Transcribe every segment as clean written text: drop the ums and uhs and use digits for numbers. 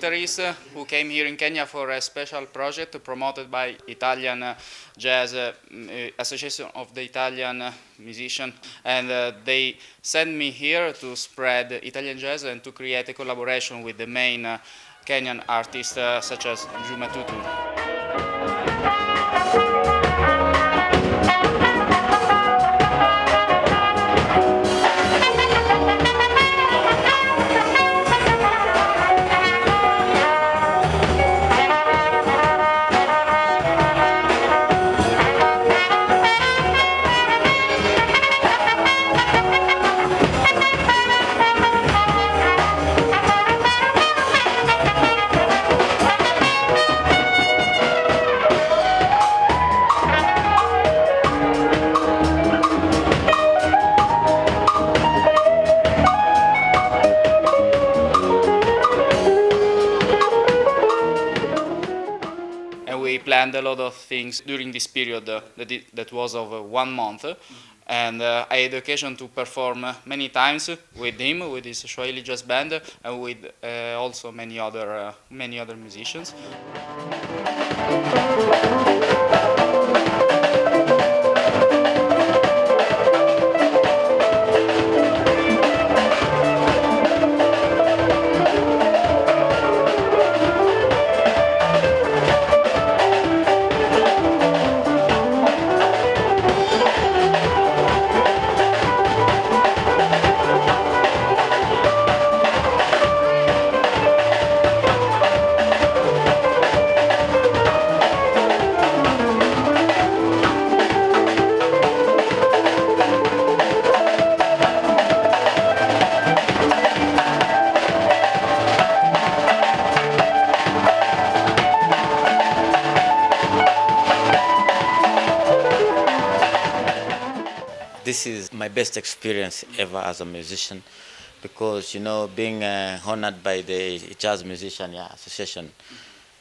guitarist who came here in Kenya for a special project promoted by Italian Jazz Association of the Italian Musicians, and they sent me here to spread Italian jazz and to create a collaboration with the main Kenyan artists such as Juma Tutu. We planned a lot of things during this period that was of 1 month, and I had the occasion to perform many times with him, with his Swahili jazz band, and with also many other musicians. This is my best experience ever as a musician, because being honored by the Jazz Musician Association,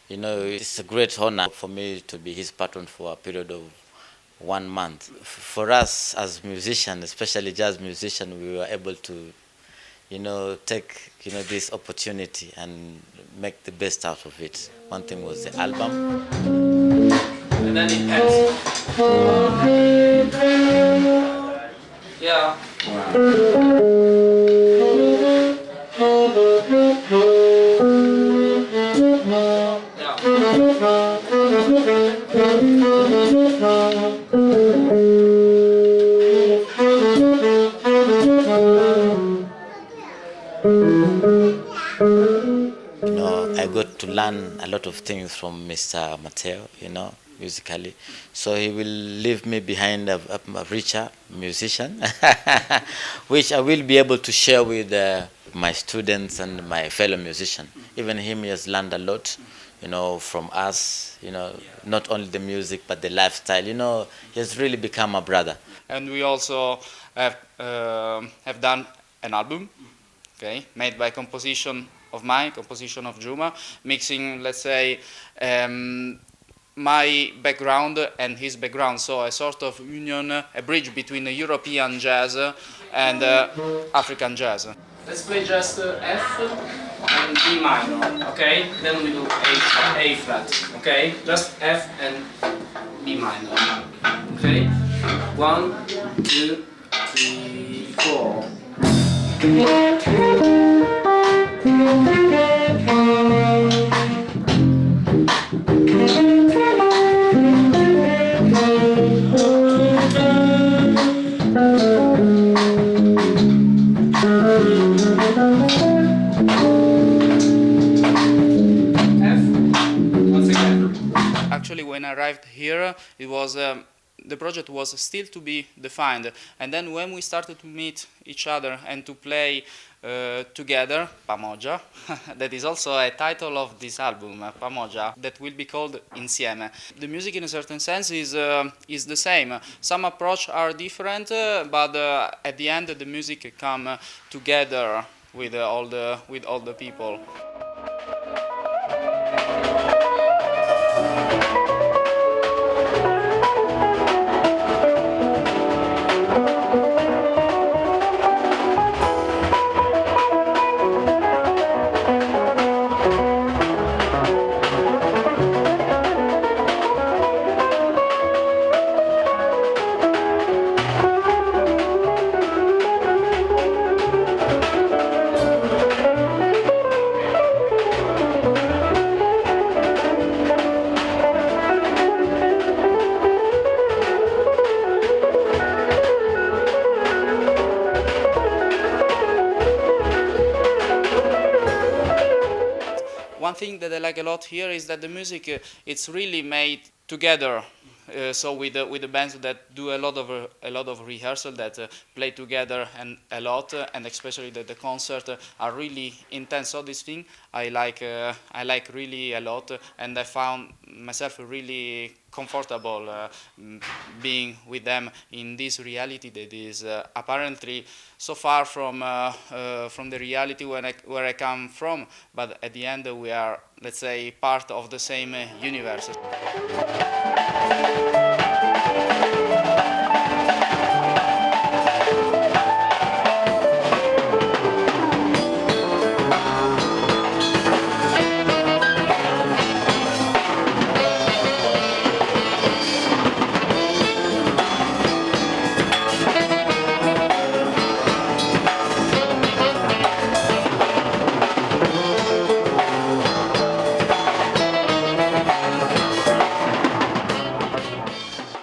it's a great honor for me to be his patron for a period of 1 month. For us as musicians, especially jazz musicians, we were able to take this opportunity and make the best out of it. One thing was the album, and then it ends. Yeah. I got to learn a lot of things from Mr. Matteo, musically. So he will leave me behind a richer musician, which I will be able to share with my students and my fellow musicians. Even him, he has learned a lot, from us, not only the music, but the lifestyle. He has really become a brother. And we also have done an album, okay, made by composition of Juma, mixing, let's say, my background and his background, so a sort of union, a bridge between European jazz and African jazz. Let's play just F and B minor, okay? Then we do A flat, okay? Just F and B minor, okay? 1, 2, 3, 4. Actually, when I arrived here, it was the project was still to be defined, and then when we started to meet each other and to play together, Pamoja, that is also a title of this album, Pamoja, that will be called Insieme. The music, in a certain sense, is the same. Some approach are different, but at the end, the music come together with all the people. thing that I like a lot here is that the music it's really made together. So with the bands that do a lot of rehearsal, that play together and a lot, and especially the concert are really intense. So this thing I like really a lot, and I found myself really comfortable being with them in this reality that is apparently so far from the reality where I come from, but at the end we are, let's say, part of the same universe.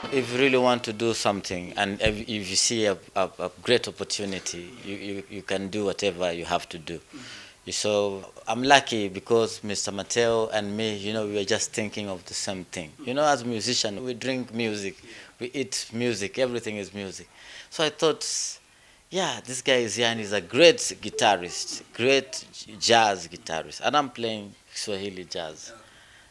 If you really want to do something, and if you see a great opportunity, you can do whatever you have to do. So I'm lucky because Mr. Matteo and me, we were just thinking of the same thing. As a musician, we drink music, we eat music, everything is music. So I thought, yeah, this guy is here and he's a great guitarist, great jazz guitarist, and I'm playing Swahili jazz.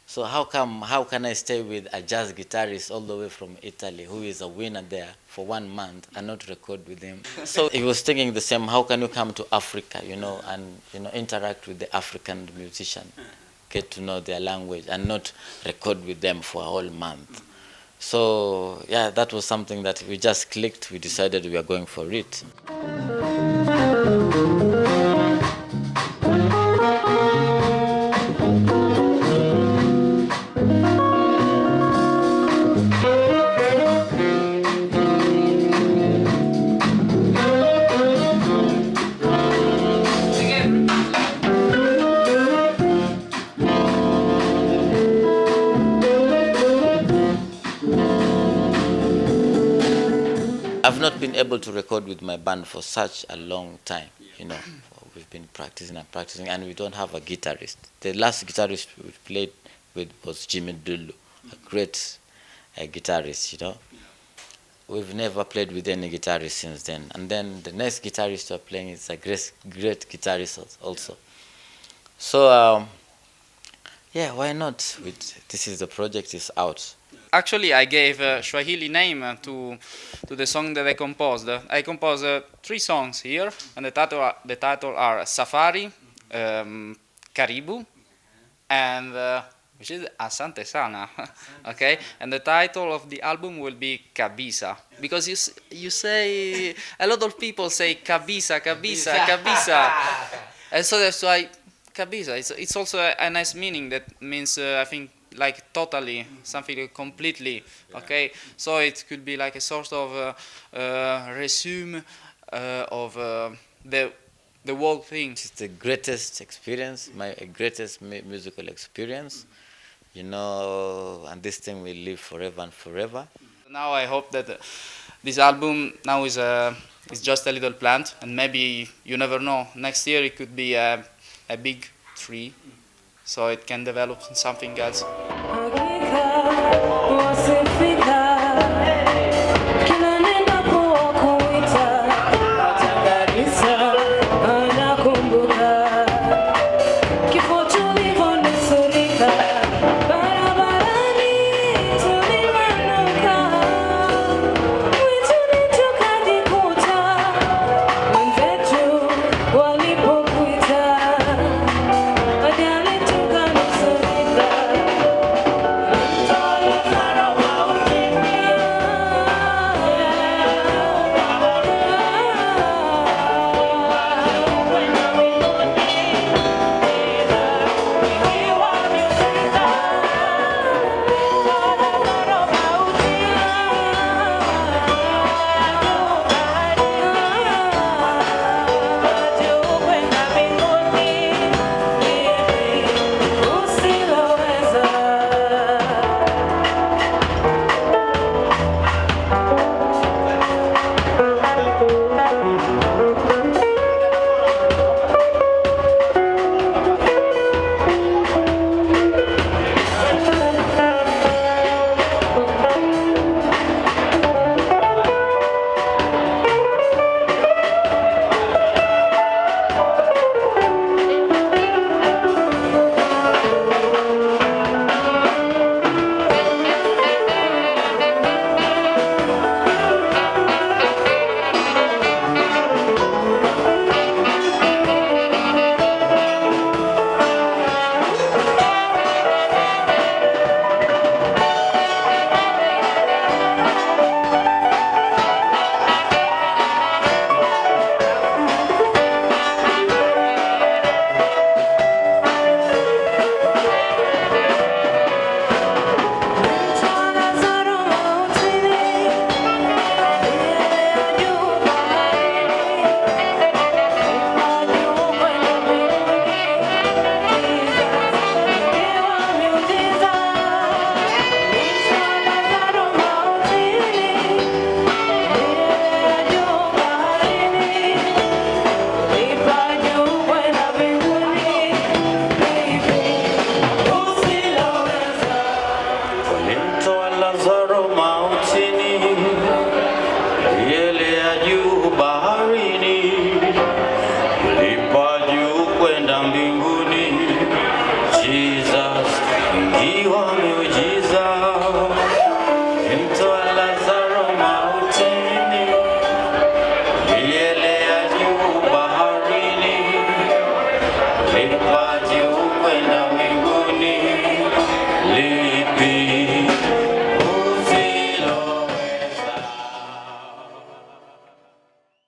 So how can I stay with a jazz guitarist all the way from Italy who is a winner there for 1 month and not record with him? So he was thinking the same, how can you come to Africa, and interact with the African musician, get to know their language and not record with them for a whole month. So yeah, that was something that we just clicked, we decided we are going for it. I've not been able to record with my band for such a long time, We've been practicing and practicing, and we don't have a guitarist. The last guitarist we played with was Juma Tutu, a great guitarist, We've never played with any guitarist since then. And then the next guitarist we're playing is a great guitarist also. So, yeah, why not? The project is out. Actually, I gave a Swahili name to the song that I composed. I composed 3 songs here, and the title are Safari, Karibu, and which is Asante Sana. Okay, and the title of the album will be Kabisa, because you say a lot of people say Kabisa, and so that's why Kabisa. It's also a nice meaning that means I think, like totally, something completely, okay? So it could be like a sort of resume of the whole thing. It's the greatest experience, my greatest musical experience, and this thing will live forever and forever. Now I hope that this album now is just a little plant, and maybe, you never know, next year it could be a big tree, so it can develop something else.